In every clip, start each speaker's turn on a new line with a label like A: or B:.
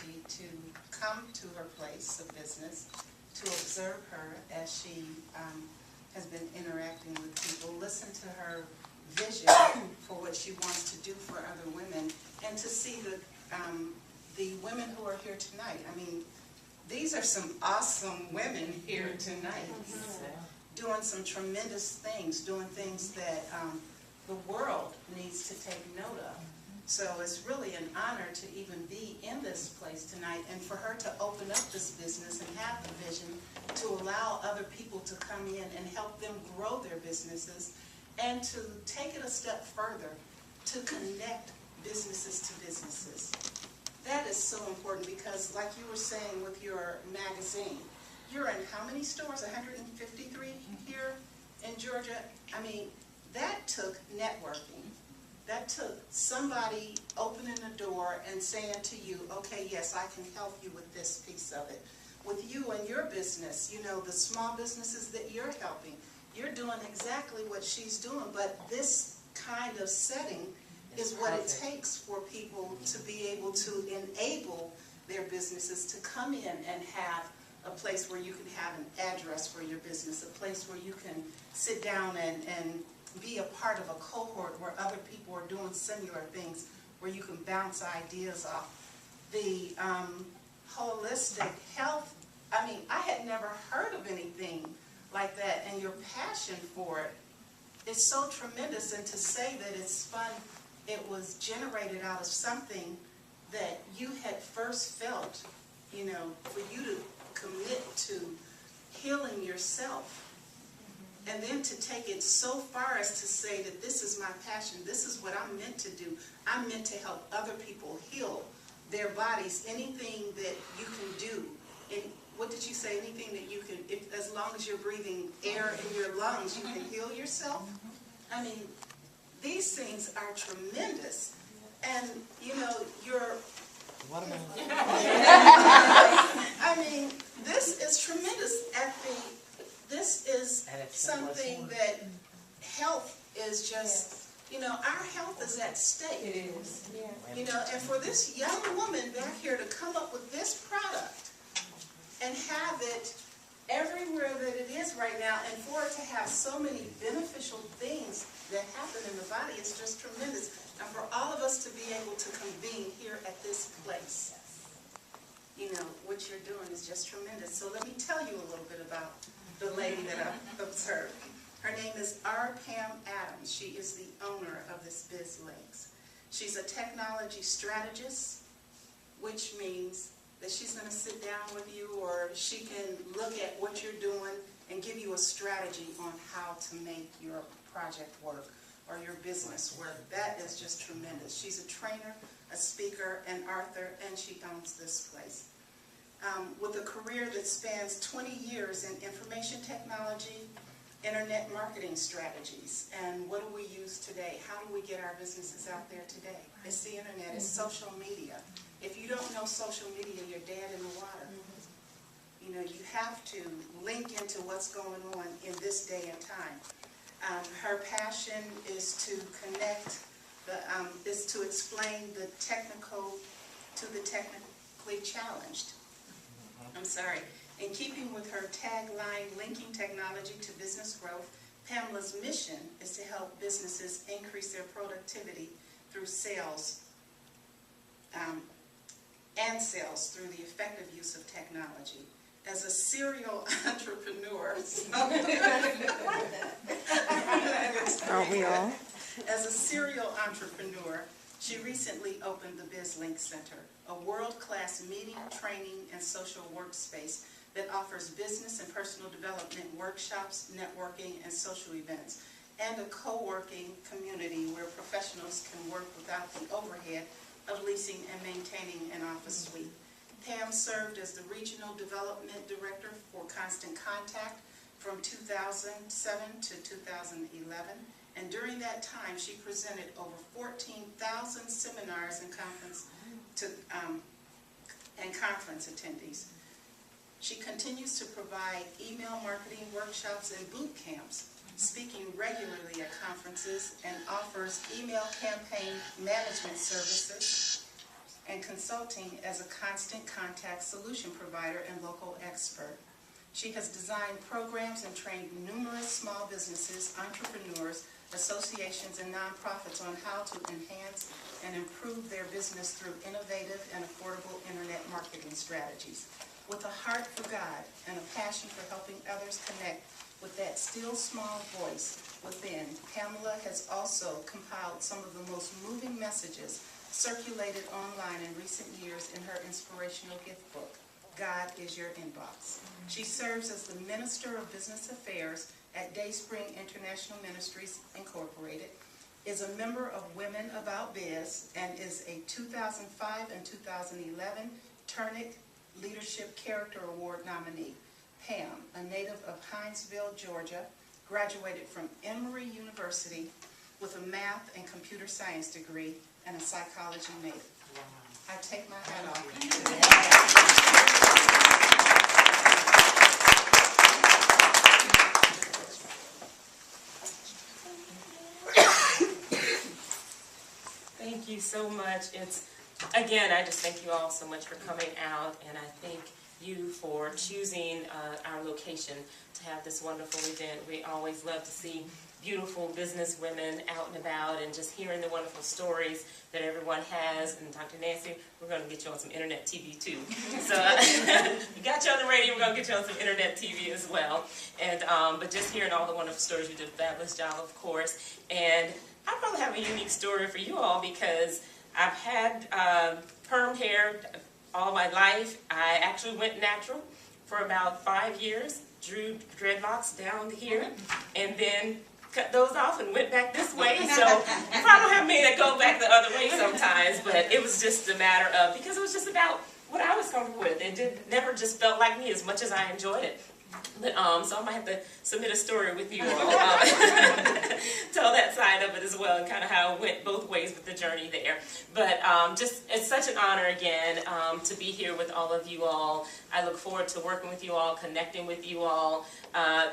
A: opportunity to come to her place of business, to observe her as she has been interacting with people, listen to her vision for what she wants to do for other women, and to see the women who are here tonight. I mean, these are some awesome women here tonight, doing some tremendous things, doing things that the world needs to take note of. So it's really an honor to even be in this place tonight, and for her to open up this business and have the vision to allow other people to come in and help them grow their businesses, and to take it a step further, to connect businesses to businesses. That is so important because, like you were saying with your magazine, you're in how many stores? 153 here in Georgia? I mean, that took networking. That took somebody opening a door and saying to you, okay, yes, I can help you with this piece of it. With you and your business, you know, the small businesses that you're helping, you're doing exactly what she's doing, but this kind of setting is what it takes for people to be able to enable their businesses to come in and have a place where you can have an address for your business, a place where you can sit down and be a part of a cohort where other people are doing similar things, where you can bounce ideas off. The holistic health, I mean, I had never heard of anything like that, and your passion for it is so tremendous. And to say that it's fun, it was generated out of something that you had first felt, you know, for you to commit to healing yourself. And then to take it so far as to say that this is my passion, this is what I'm meant to do. I'm meant to help other people heal their bodies. Anything that you can do, and what did you say, anything that you can, as long as you're breathing air in your lungs, you can heal yourself? I mean, these things are tremendous. And, you know, I mean, this is tremendous. This is something that health is just, you know, our health is at stake.
B: It is.
A: You know, and for this young woman back here to come up with this product and have it everywhere that it is right now, and for it to have so many beneficial things that happen in the body, is just tremendous. And for all of us to be able to convene here at this place, you know, what you're doing is just tremendous. So let me tell you a little bit about the lady that I've observed. Her name is Pam Adams. She is the owner of this BizLynks. She's a technology strategist, which means that she's going to sit down with you, or she can look at what you're doing and give you a strategy on how to make your project work or your business work. That is just tremendous. She's a trainer, a speaker, an author, and she owns this place. With a career that spans 20 years in information technology, internet marketing strategies. And what do we use today? How do we get our businesses out there today? It's the internet, it's social media. If you don't know social media, you're dead in the water. You know, you have to link into what's going on in this day and time. Her passion is to connect, is to explain the technical to the technically challenged. In keeping with her tagline, linking technology to business growth, Pamela's mission is to help businesses increase their productivity through sales and sales through the effective use of technology. As a serial entrepreneur,
C: aren't we all?
A: As a serial entrepreneur, she recently opened the BizLynks Center, a world-class meeting, training, and social workspace that offers business and personal development workshops, networking, and social events, and a co-working community where professionals can work without the overhead of leasing and maintaining an office suite. Pam served as the Regional Development Director for Constant Contact from 2007 to 2011, and during that time she presented over 14,000 seminars and conference attendees. She continues to provide email marketing workshops and boot camps, speaking regularly at conferences, and offers email campaign management services and consulting as a constant contact solution provider and local expert. She has designed programs and trained numerous small businesses, entrepreneurs, associations, and nonprofits on how to enhance and improve their business through innovative and affordable internet marketing strategies. With a heart for God and a passion for helping others connect with that still small voice within, Pamela has also compiled some of the most moving messages circulated online in recent years in her inspirational gift book, God is Your Inbox. She serves as the Minister of Business Affairs at Dayspring International Ministries, Incorporated, is a member of Women About Biz, and is a 2005 and 2011 Turnick Leadership Character Award nominee. Pam, a native of Hinesville, Georgia, graduated from Emory University with a math and computer science degree and a psychology major. Wow. I take my hat off.
B: Thank you so much. Again, I just thank you all so much for coming out, and I thank you for choosing our location to have this wonderful event. We always love to see beautiful business women out and about, and just hearing the wonderful stories that everyone has. And Dr. Nancy, we're going to get you on some internet TV too. So we got you on the radio, we're going to get you on some internet TV as well. And but just hearing all the wonderful stories, you did a fabulous job, of course. And I probably have a unique story for you all, because I've had perm hair all my life. I actually went natural for about 5 years, drew dreadlocks down here, and then cut those off and went back this way. So you probably have me that go back the other way sometimes, but it was just a matter of, because it was just about what I was comfortable with. It never just felt like me as much as I enjoyed it. But, so I might have to submit a story with you all, tell that side of it as well, and kind of how it went both ways with the journey there. But just, it's such an honor again to be here with all of you all. I look forward to working with you all, connecting with you all.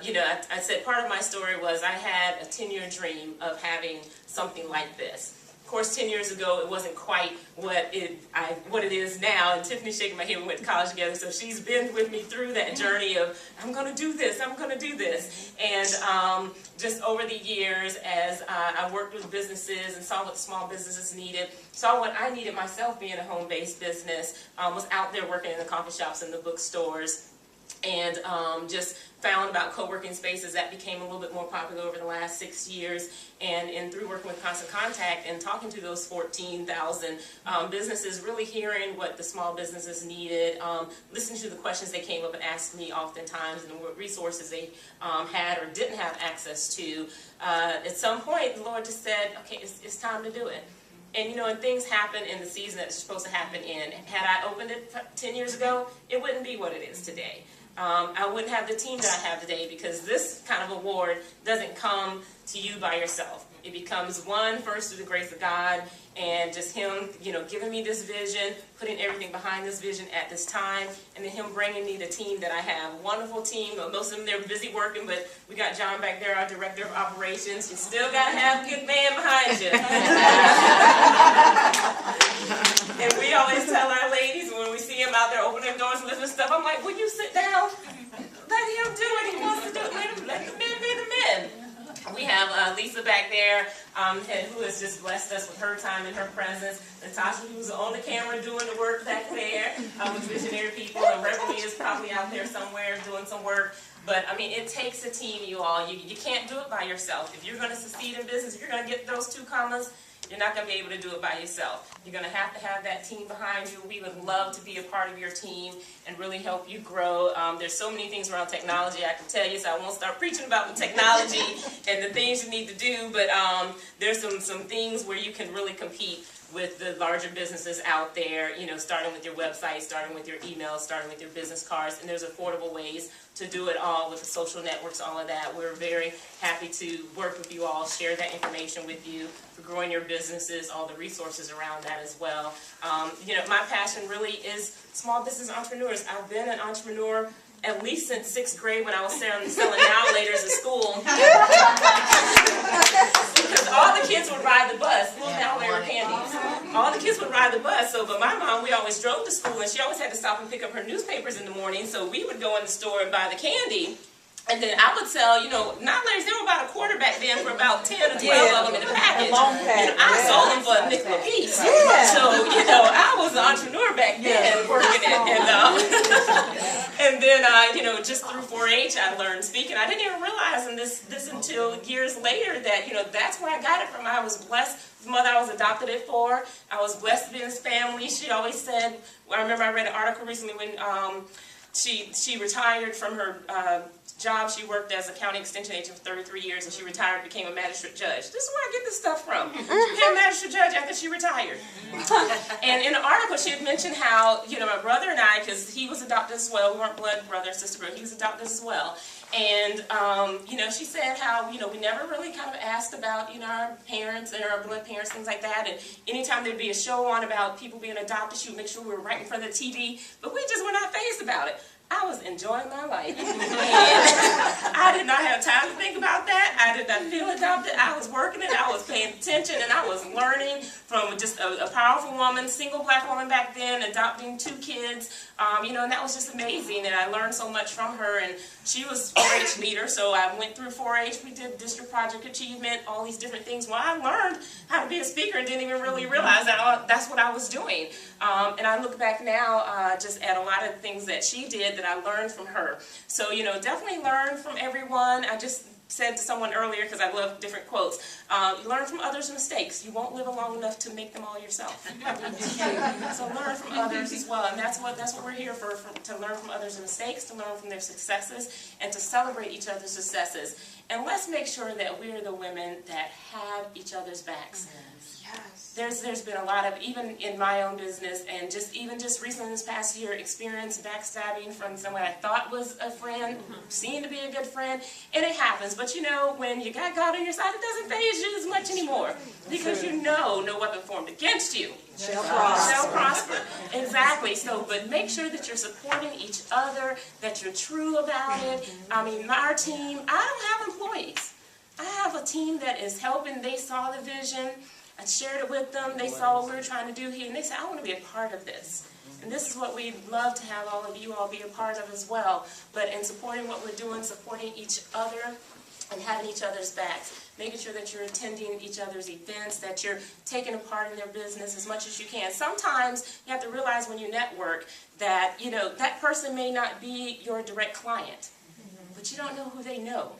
B: You know, I said part of my story was I had a 10-year dream of having something like this. Of course, 10 years ago, it wasn't quite what it is now. And Tiffany's shaking my head. We went to college together, so she's been with me through that journey of, I'm going to do this, I'm going to do this. And just over the years, as I worked with businesses and saw what small businesses needed, saw what I needed myself being a home-based business, was out there working in the coffee shops and the bookstores, and just found about co-working spaces that became a little bit more popular over the last 6 years, and through working with Constant Contact and talking to those 14,000 businesses, really hearing what the small businesses needed, listening to the questions they came up and asked me oftentimes, and what resources they had or didn't have access to. At some point, the Lord just said, okay, it's time to do it. And you know, and things happen in the season that it's supposed to happen in. Had I opened it 10 years ago, it wouldn't be what it is today. I wouldn't have the team that I have today, because this kind of award doesn't come to you by yourself. It becomes first through the grace of God, and just Him, you know, giving me this vision, putting everything behind this vision at this time, and then Him bringing me the team that I have. A wonderful team. Most of them, they're busy working, but we got John back there, our director of operations. You still got to have a good man behind you. And we always tell our ladies when we see him out there opening doors and lifting stuff, I'm like, will you sit down? Let him do what he wants to do. Let the men be the men. We have Lisa back there, who has just blessed us with her time and her presence. Natasha, who's on the camera doing the work back there with visionary people. And Beverly is probably out there somewhere doing some work. But, I mean, it takes a team, you all. You can't do it by yourself. If you're going to succeed in business, if you're going to get those 2 commas, you're not going to be able to do it by yourself. You're going to have that team behind you. We would love to be a part of your team and really help you grow. There's so many things around technology I can tell you, so I won't start preaching about the technology and the things you need to do, but there's some things where you can really compete with the larger businesses out there, you know, starting with your website, starting with your emails, starting with your business cards, and there's affordable ways to do it all with the social networks, all of that. We're very happy to work with you all, share that information with you for growing your businesses, all the resources around that as well. You know, my passion really is small business entrepreneurs. I've been an entrepreneur at least since 6th grade, when I was selling now-laters at school. Because all the kids would ride the bus, little now-later candies. all the kids would ride the bus. So, but my mom, we always drove to school, and she always had to stop and pick up her newspapers in the morning. So we would go in the store and buy the candy. And then I would sell, not ladies, they were about a quarter back then for about 10 or 12 of them in a package. I sold them for a nickel a piece. Yeah. So, I was an entrepreneur back then working it. And then, just through 4-H, I learned speaking. I didn't even realize this until years later that, that's where I got it from. I was blessed. The mother I was adopted at 4. I was blessed to be in this family. She always said, I remember I read an article recently when she retired from her job. She worked as a county extension agent for 33 years, and she retired and became a magistrate judge. This is where I get this stuff from. She became a magistrate judge after she retired. And in the article, she had mentioned how, my brother and I, because he was adopted as well, we weren't blood brother and sister, but he was adopted as well. And, she said how, we never really kind of asked about, our parents and our blood parents, things like that. And anytime there'd be a show on about people being adopted, she would make sure we were right in front of the TV. But we just were not fazed about it. I was enjoying my life. And I did not have time to think about that. I did not feel adopted. I was working it. I was paying attention, and I was learning from just a powerful woman, single black woman back then, adopting 2 kids. And that was just amazing. And I learned so much from her. And she was 4-H leader, so I went through 4-H. We did district project achievement, all these different things. Well, I learned how to be a speaker and didn't even really realize that that's what I was doing. And I look back now just at a lot of things that she did that I learned from her. So, definitely learn from everyone. I just said to someone earlier, because I love different quotes, you learn from others' mistakes. You won't live long enough to make them all yourself. So learn from others as well. And that's what we're here for, to learn from others' mistakes, to learn from their successes, and to celebrate each other's successes. And let's make sure that we're the women that have each other's backs. There's been a lot of, even in my own business, and just recently this past year, experienced backstabbing from someone I thought was a friend, seemed to be a good friend, and it happens. But when you got God on your side, it doesn't faze you as much anymore, because no weapon formed against you shall prosper. Exactly. So, but make sure that you're supporting each other, that you're true about it. Our team, I don't have employees. I have a team that is helping. They saw the vision. I shared it with them. They saw what we were trying to do here, and they said, I want to be a part of this. And this is what we'd love to have all of you all be a part of as well. But in supporting what we're doing, supporting each other, and having each other's backs, making sure that you're attending each other's events, that you're taking a part in their business as much as you can. Sometimes you have to realize when you network that, that person may not be your direct client, but you don't know who they know.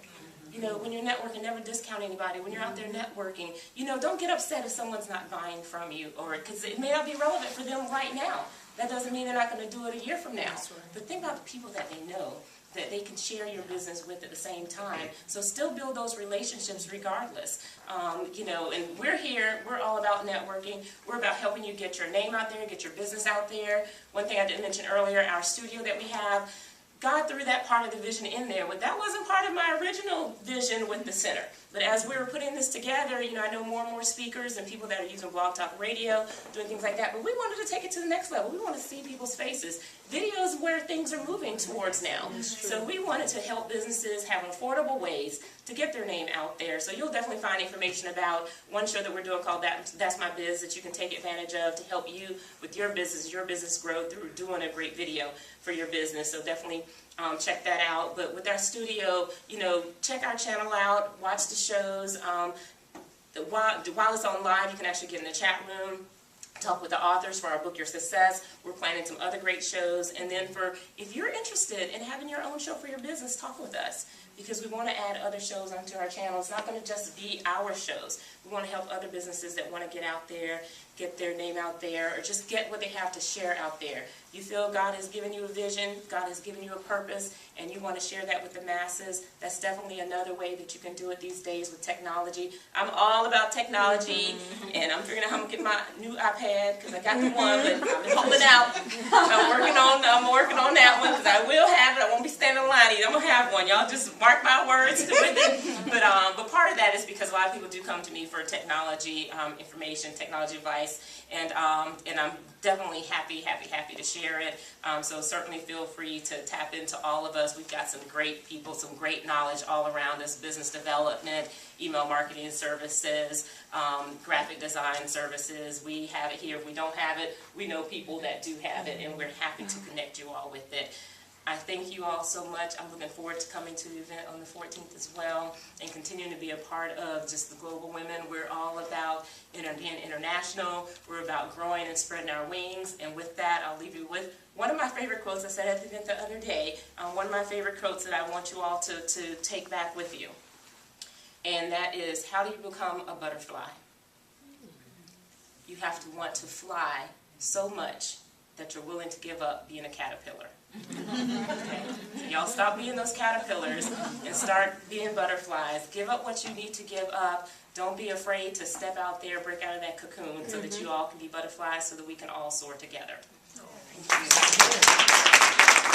B: When you're networking, never discount anybody. When you're out there networking, don't get upset if someone's not buying from you, or because it may not be relevant for them right now. That doesn't mean they're not going to do it a year from now. But think about the people that they know, that they can share your business with at the same time. So still build those relationships regardless. And we're here, we're all about networking. We're about helping you get your name out there, get your business out there. One thing I didn't mention earlier, our studio that we have, God threw that part of the vision in there. But that wasn't part of my original vision with the center. But as we were putting this together, I know more and more speakers and people that are using Blog Talk Radio, doing things like that. But we wanted to take it to the next level. We want to see people's faces. Video is where things are moving towards now. So we wanted to help businesses have affordable ways to get their name out there. So you'll definitely find information about one show that we're doing called That's My Biz that you can take advantage of to help you with your business grow through doing a great video for your business. So definitely check that out. But with our studio, check our channel out, watch the shows. While it's on live, you can actually get in the chat room, talk with the authors for our Book Your Success. We're planning some other great shows. And then if you're interested in having your own show for your business, talk with us, because we want to add other shows onto our channel. It's not going to just be our shows. We want to help other businesses that want to get out there, get their name out there, or just get what they have to share out there. You feel God has given you a vision, God has given you a purpose, and you want to share that with the masses. That's definitely another way that you can do it these days with technology. I'm all about technology, and I'm figuring out how I'm going to get my new iPad, because I got the one, but I've been holding out. I'm working on that one, because I will have it. I won't be standing in line either. I'm going to have one. Y'all just mark my words with it. But part of that is because a lot of people do come to me for technology information, technology advice, and I'm definitely happy to share it. So certainly feel free to tap into all of us. We've got some great people, some great knowledge all around us: business development, email marketing services, graphic design services. We have it here. If we don't have it, we know people that do have it, and we're happy to connect you all with it. I thank you all so much. I'm looking forward to coming to the event on the 14th as well, and continuing to be a part of just the Global Women. We're all about being international. We're about growing and spreading our wings. And with that, I'll leave you with one of my favorite quotes I said at the event the other day. One of my favorite quotes that I want you all to take back with you. And that is, how do you become a butterfly? You have to want to fly so much that you're willing to give up being a caterpillar. Okay. So y'all stop being those caterpillars and start being butterflies. Give up what you need to give up. Don't be afraid to step out there, break out of that cocoon, so that you all can be butterflies, so that we can all soar together. Thank you.